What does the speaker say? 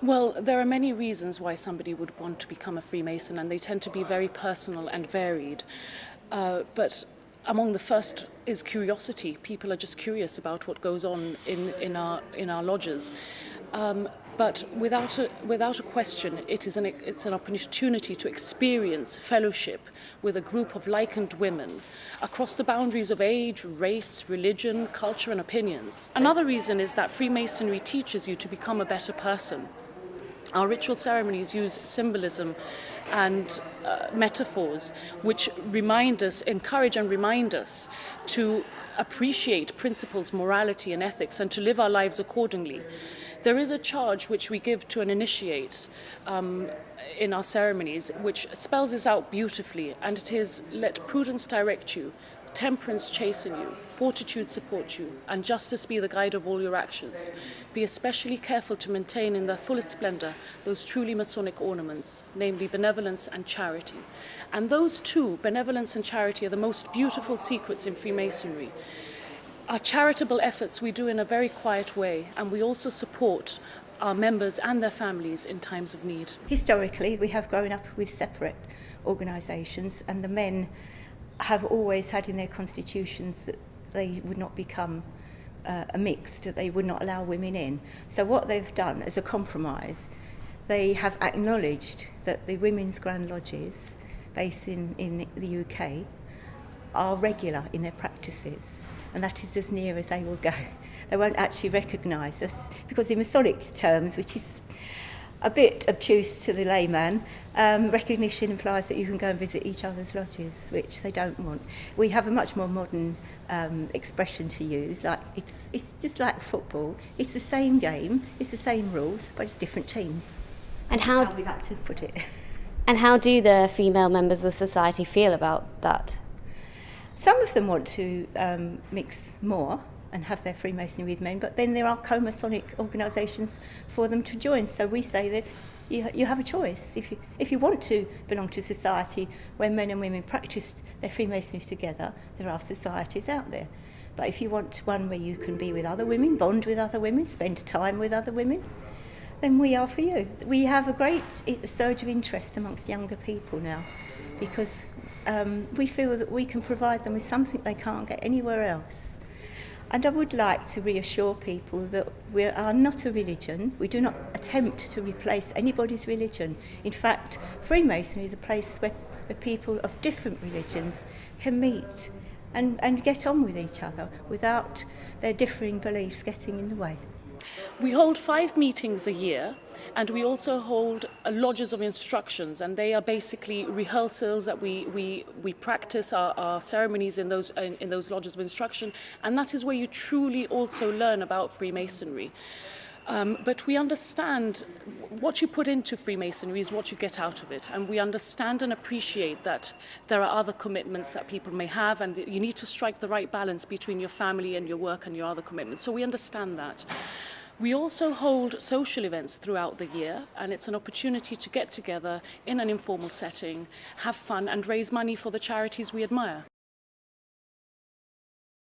Well, there are many reasons why somebody would want to become a Freemason, and they tend to be very personal and varied. But among the first is curiosity. People are just curious about what goes on in our lodges. But without a question, it's an opportunity to experience fellowship with a group of like-minded women across the boundaries of age, race, religion, culture and opinions. Another reason is that Freemasonry teaches you to become a better person. Our ritual ceremonies use symbolism and metaphors which encourage and remind us to appreciate principles, morality and ethics, and to live our lives accordingly. There is a charge which we give to an initiate in our ceremonies which spells this out beautifully, and it is, let prudence direct you, temperance chasten you, fortitude support you, and justice be the guide of all your actions. Be especially careful to maintain in their fullest splendour those truly Masonic ornaments, namely benevolence and charity. And those two, benevolence and charity, are the most beautiful secrets in Freemasonry. Our charitable efforts we do in a very quiet way, and we also support our members and their families in times of need. Historically, we have grown up with separate organisations, and the men have always had in their constitutions that they would not become a mixed, that they would not allow women in. So what they've done as a compromise, they have acknowledged that the women's Grand Lodges based in the UK are regular in their practices, and that is as near as they will go. They won't actually recognise us, because in Masonic terms, which is a bit obtuse to the layman, recognition implies that you can go and visit each other's lodges, which they don't want. We have a much more modern expression to use. Like it's just like football. It's the same game, it's the same rules, but it's different teams. And That's how we like to put it. And how do the female members of the society feel about that? Some of them want to mix more and have their Freemasonry with men, but then there are co-Masonic organisations for them to join. So we say that you have a choice. If you want to belong to a society where men and women practice their Freemasonry together, there are societies out there. But if you want one where you can be with other women, bond with other women, spend time with other women, then we are for you. We have a great surge of interest amongst younger people now, because we feel that we can provide them with something they can't get anywhere else. And I would like to reassure people that we are not a religion. We do not attempt to replace anybody's religion. In fact, Freemasonry is a place where people of different religions can meet and get on with each other without their differing beliefs getting in the way. We hold 5 meetings a year, and we also hold lodges of instructions, and they are basically rehearsals that we practice our ceremonies in those lodges of instruction, and that is where you truly also learn about Freemasonry. But we understand what you put into Freemasonry is what you get out of it, and we understand and appreciate that there are other commitments that people may have, and that you need to strike the right balance between your family and your work and your other commitments. So we understand that. We also hold social events throughout the year, and it's an opportunity to get together in an informal setting, have fun and raise money for the charities we admire.